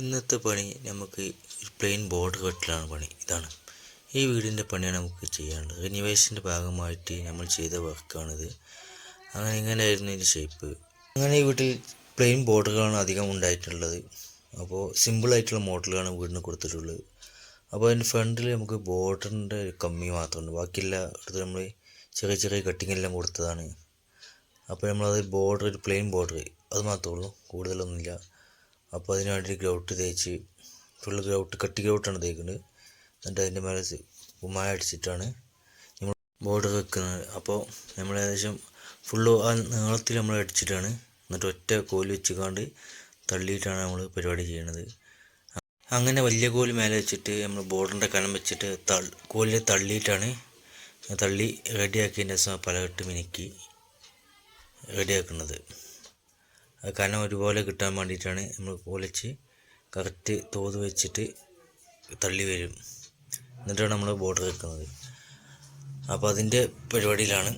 ഇന്നത്തെ പണി നമുക്ക് പ്ലെയിൻ ബോർഡർ കെട്ടലാണ് പണി. ഇതാണ് ഈ വീടിൻ്റെ പണിയാണ് നമുക്ക് ചെയ്യാനുള്ളത്. റിനിവേഷൻ്റെ ഭാഗമായിട്ട് നമ്മൾ ചെയ്ത വർക്കാണിത്. അങ്ങനെ ഇങ്ങനെയായിരുന്നു ഇതിൻ്റെ ഷേപ്പ്. അങ്ങനെ ഈ വീട്ടിൽ പ്ലെയിൻ ബോർഡറുകളാണ് അധികം ഉണ്ടായിട്ടുള്ളത്. അപ്പോൾ സിമ്പിളായിട്ടുള്ള മോഡലാണ് വീടിന് കൊടുത്തിട്ടുള്ളത്. അപ്പോൾ അതിൻ്റെ ഫ്രണ്ടിൽ നമുക്ക് ബോർഡറിൻ്റെ കമ്മി മാത്രമുണ്ട്. ബാക്കിയെല്ലാം എടുത്ത് നമ്മൾ ചെറിയ ചെറിയ കട്ടിങ് എല്ലാം കൊടുത്തതാണ്. അപ്പോൾ നമ്മളത് ബോർഡർ ഒരു പ്ലെയിൻ ബോർഡർ അത് മാത്രമേ ഉള്ളൂ, കൂടുതലൊന്നുമില്ല. അപ്പോൾ അതിന് വേണ്ടി ഗ്രൗട്ട് തേച്ച് ഫുള്ള് കട്ടി ഗ്രൗട്ടാണ് തേക്കുന്നത്. എന്നിട്ട് അതിൻ്റെ മേലെ കുമ്മായ അടിച്ചിട്ടാണ് നമ്മൾ ബോർഡർ വെക്കുന്നത്. അപ്പോൾ നമ്മൾ ഏകദേശം ഫുള്ള് ആ നീളത്തിൽ നമ്മൾ അടിച്ചിട്ടാണ്, എന്നിട്ട് ഒറ്റ കോല് വെച്ചുകൊണ്ട് തള്ളിയിട്ടാണ് നമ്മൾ പരിപാടി ചെയ്യുന്നത്. അങ്ങനെ വലിയ കോല് മേലെ വെച്ചിട്ട് നമ്മൾ ബോർഡറിൻ്റെ കനം വെച്ചിട്ട് കോലിൽ തള്ളിയിട്ടാണ് തള്ളി റെഡിയാക്കിയതിൻ്റെ ശേഷം പലകെട്ട് മിനുക്കി റെഡിയാക്കുന്നത്. കനം ഒരുപോലെ കിട്ടാൻ വേണ്ടിയിട്ടാണ് നമ്മൾ കോലിച്ച് കറക്റ്റ് തോത് വെച്ചിട്ട് തള്ളി വരും. എന്നിട്ടാണ് നമ്മൾ ബോർഡർ വെക്കുന്നത്. അപ്പോൾ അതിൻ്റെ പരിപാടിയിലാണ്.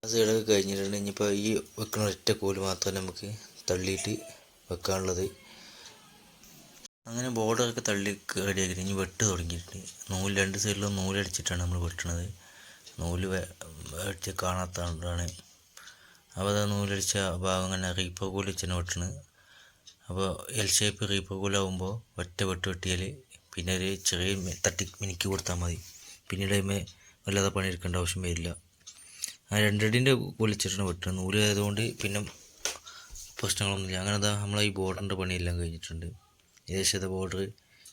സൈഡൊക്കെ കഴിഞ്ഞിട്ടുണ്ട്. ഇനിയിപ്പോൾ ഈ വെക്കുന്ന ഒറ്റ കോല് മാത്രമേ നമുക്ക് തള്ളിയിട്ട് വെക്കാനുള്ളത്. അങ്ങനെ ബോർഡറൊക്കെ തള്ളി റെഡിയാക്കിയിട്ട് ഇനി വെട്ട് തുടങ്ങിയിട്ടുണ്ട്. നൂല് രണ്ട് സൈഡിലും നൂലടിച്ചിട്ടാണ് നമ്മൾ വെട്ടണത്. നൂല് അടിച്ച് കാണാത്തതാണ്. അപ്പോൾ അത് നൂലടിച്ച ഭാഗം അങ്ങനെ റീപ്പർ കോല് വെച്ചാണ് വെട്ടണത്. അപ്പോൾ എൽ ഷേപ്പ് റീപ്പർ കോലാകുമ്പോൾ ഒറ്റ വെട്ട് വെട്ടിയാൽ പിന്നെ ഒരു ചെറിയ മിനുക്കി കൊടുത്താൽ മതി. പിന്നീട് അതിന്മേൽ വല്ലാതെ പണിയെടുക്കേണ്ട ആവശ്യം വരില്ല. ആ രണ്ടടിൻ്റെ കോലിച്ചിട്ടാണ് വെട്ടുന്നത്. നൂല് ആയതുകൊണ്ട് പിന്നെ പ്രശ്നങ്ങളൊന്നുമില്ല. അങ്ങനെ അതാ നമ്മളെ ഈ ബോർഡറിൻ്റെ പണിയെല്ലാം കഴിഞ്ഞിട്ടുണ്ട്. ഏകദേശത്തെ ബോർഡർ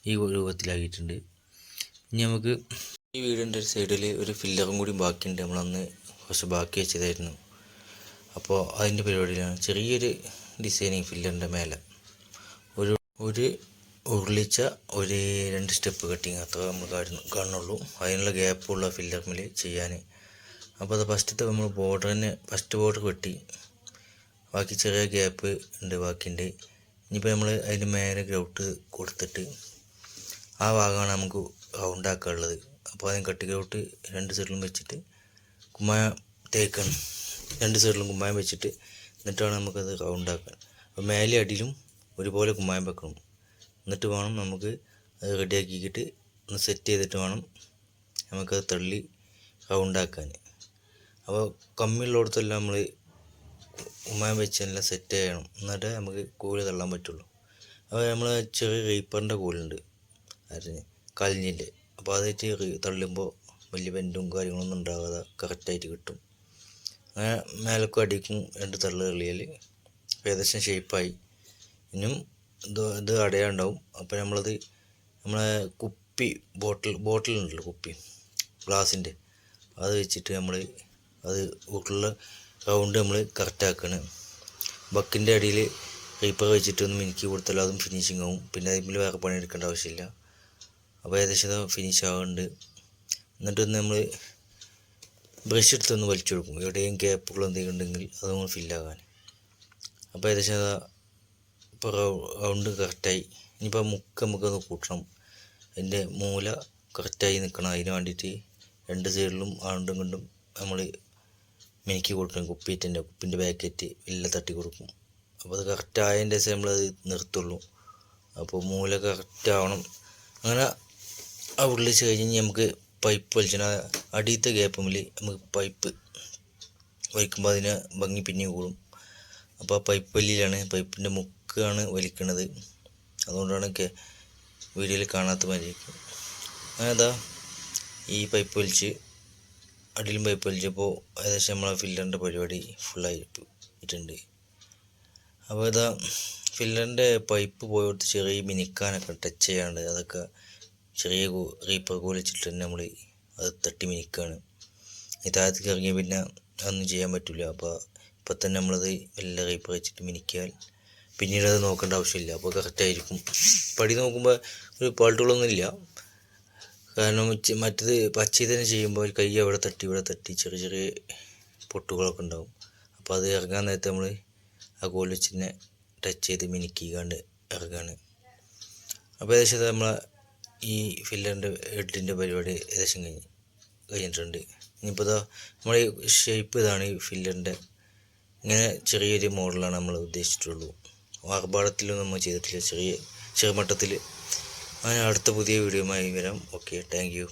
ഈ രൂപത്തിലാക്കിയിട്ടുണ്ട്. ഇനി നമുക്ക് ഈ വീടിൻ്റെ ഒരു സൈഡിൽ ഒരു ഫില്ലറും കൂടി ബാക്കിയുണ്ട്. നമ്മളന്ന് കുറച്ച് ബാക്കി വെച്ചതായിരുന്നു. അപ്പോൾ അതിൻ്റെ പരിപാടിയിലാണ്. ചെറിയൊരു ഡിസൈനിങ് ഫില്ലറിൻ്റെ മേലെ ഒരു ഉരുളിച്ച ഒരു 2 സ്റ്റെപ്പ് കട്ടിങ് അത്ര നമ്മൾ കാണുന്നുള്ളൂ. അതിനുള്ള ഗ്യാപ്പുള്ള ഫില്ലറിൽ ചെയ്യാൻ. അപ്പോൾ അത് ഫസ്റ്റത്തെ നമ്മൾ ഫസ്റ്റ് ബോർഡർ വെട്ടി, ബാക്കി ചെറിയ ഗ്യാപ്പ് ഉണ്ട് ബാക്കിയുണ്ട്. ഇനിയിപ്പോൾ നമ്മൾ അതിൻ്റെ മേലെ ഗ്രൗട്ട് കൊടുത്തിട്ട് ആ ഭാഗമാണ് നമുക്ക് റൗണ്ടാക്കാനുള്ളത്. അപ്പോൾ അതിന് കട്ടി ഗ്രൗട്ട് 2 സൈഡിലും വെച്ചിട്ട് കുമ്മായം തേക്കണം. 2 സൈഡിലും കുമ്മായം വെച്ചിട്ട് എന്നിട്ടാണ് നമുക്കത് റൗണ്ടാക്കാൻ. അപ്പോൾ മേലെ അടിയിലും ഒരുപോലെ കുമ്മായം വെക്കണം. എന്നിട്ട് വേണം നമുക്ക് അത് റെഡിയാക്കിയിട്ട് ഒന്ന് സെറ്റ് ചെയ്തിട്ട് വേണം നമുക്കത് തള്ളി റൗണ്ടാക്കാൻ. അപ്പോൾ കമ്മിയുള്ളിടത്തെല്ലാം നമ്മൾ കുമ്മായം വെച്ചെല്ലാം സെറ്റ് ചെയ്യണം. എന്നിട്ട് നമുക്ക് കോല് തള്ളാൻ പറ്റുള്ളൂ. അപ്പോൾ നമ്മൾ ചെറിയ റീപ്പറിൻ്റെ കോലുണ്ട് കലിഞ്ഞിൻ്റെ. അപ്പോൾ അതായിട്ട് തള്ളുമ്പോൾ വലിയ ബെൻഡും കാര്യങ്ങളൊന്നും ഉണ്ടാകാതെ കറക്റ്റായിട്ട് കിട്ടും. അങ്ങനെ മേലക്കും അടിക്കും 2 തള്ളു തള്ളിയാൽ ഏകദേശം ഷേപ്പായി. ഇനിയും ഇത് അടയാണ്ടാവും. അപ്പോൾ നമ്മളത് നമ്മളെ ബോട്ടിലുണ്ടല്ലോ കുപ്പി ഗ്ലാസിൻ്റെ, അത് വെച്ചിട്ട് നമ്മൾ അത് ഉള്ള റൗണ്ട് നമ്മൾ കറക്റ്റാക്കണം. ബക്കിൻ്റെ അടിയിൽ റീപ്പർ വെച്ചിട്ട് ഒന്ന് മിനുക്കി കൊടുത്താൽ അതും ഫിനിഷിങ് ആവും. പിന്നെ അതിൽ വേറെ പണിയെടുക്കേണ്ട ആവശ്യമില്ല. അപ്പോൾ ഏകദേശം ഫിനിഷ് ആവുന്നുണ്ട്. എന്നിട്ട് നമ്മൾ ബ്രഷ് എടുത്തൊന്ന് വലിച്ചു കൊടുക്കും. എവിടെയും ഗ്യാപ്പുകൾ എന്തെങ്കിലും ഉണ്ടെങ്കിൽ അത് നമ്മൾ ഫില്ലാകാൻ. അപ്പോൾ ഏകദേശം ഇപ്പോൾ റൗണ്ട് കറക്റ്റായി. ഇനിയിപ്പോൾ നമുക്കൊന്ന് കൂട്ടണം. അതിൻ്റെ മൂല കറക്റ്റായി നിൽക്കണം. അതിന് വേണ്ടിയിട്ട് 2 സൈഡിലും ആണ്ടും കൊണ്ടും നമ്മൾ മിനുക്കി കൊടുക്കണം. കുപ്പിൻ്റെ പാക്കറ്റ് എല്ലാം തട്ടി കൊടുക്കും. അപ്പോൾ അത് കറക്റ്റ് ആയതിൻ്റെ ശേഷം നമ്മളത് നിർത്തുള്ളൂ. അപ്പോൾ മൂല കറക്റ്റ് ആവണം. അങ്ങനെ ആ ഉള്ളിച്ച് കഴിഞ്ഞ് നമുക്ക് പൈപ്പ് വലിച്ചാൽ അടിയത്തെ ഗ്യാപ്പിൽ നമുക്ക് പൈപ്പ് വലിക്കുമ്പോൾ അതിന് ഭംഗി പിന്നെയും കൂടും. അപ്പോൾ ആ പൈപ്പ് വലിയിലാണ്, പൈപ്പിൻ്റെ മുക്കാണ് വലിക്കുന്നത്. അതുകൊണ്ടാണ് വീഡിയോയിൽ കാണാത്ത മാതിരി. അങ്ങനെ അതാ ഈ പൈപ്പ് വലിച്ച് അടിയിലും പൈപ്പ് വലിച്ചപ്പോൾ ഏകദേശം നമ്മളെ ഫില്ലറിൻ്റെ പരിപാടി ഫുള്ളായിട്ടുണ്ട്. അപ്പോൾ ഇതാ ഫില്ലറിൻ്റെ പൈപ്പ് പോയിട്ട് ചെറിയ മിനുക്കാനൊക്കെ ടച്ച് ചെയ്യാണ്ട് അതൊക്കെ ചെറിയ റീപ്പർ കോലിച്ചിട്ട് തന്നെ നമ്മൾ അത് തട്ടി മിനുക്കാണ്. ഈ താഴത്തേക്ക് ഇറങ്ങിയ പിന്നെ അതൊന്നും ചെയ്യാൻ പറ്റില്ല. അപ്പോൾ ഇപ്പം തന്നെ നമ്മളത് എല്ലാ റീപ്പർ വെച്ചിട്ട് മിനുക്കിയാൽ പിന്നീട് അത് നോക്കേണ്ട ആവശ്യമില്ല. അപ്പോൾ കറക്റ്റായിരിക്കും. പടി നോക്കുമ്പോൾ ഒരു പാട്ടുകളൊന്നുമില്ല. കാരണം മറ്റത് പച്ചയിൽ തന്നെ ചെയ്യുമ്പോൾ കൈ അവിടെ തട്ടി ഇവിടെ തട്ടി ചെറിയ ചെറിയ പൊട്ടുകളൊക്കെ ഉണ്ടാവും. അപ്പോൾ അത് ഇറങ്ങാൻ നേരത്തെ നമ്മൾ ആ കോൽ വെച്ച് തന്നെ ടച്ച് ചെയ്ത് മിനുക്കിക്കാണ്ട് ഇറങ്ങാണ്. അപ്പോൾ ഏകദേശം നമ്മൾ ഈ ഫില്ലറിൻ്റെ ഹെഡിൻ്റെ പരിപാടി ഏകദേശം കഴിഞ്ഞിട്ടുണ്ട്. ഇനിയിപ്പോൾ ഇതാ നമ്മുടെ ഷേപ്പ് ഇതാണ് ഈ ഫില്ലറിൻ്റെ. ഇങ്ങനെ ചെറിയൊരു മോഡലാണ് നമ്മൾ ഉദ്ദേശിച്ചിട്ടുള്ളൂ. ആർഭാടത്തിലൊന്നും നമ്മൾ ചെയ്തിട്ടില്ല, ചെറുമട്ടത്തിൽ. അങ്ങനെ അടുത്ത പുതിയ വീഡിയോയുമായി വരാം. Okay, thank you.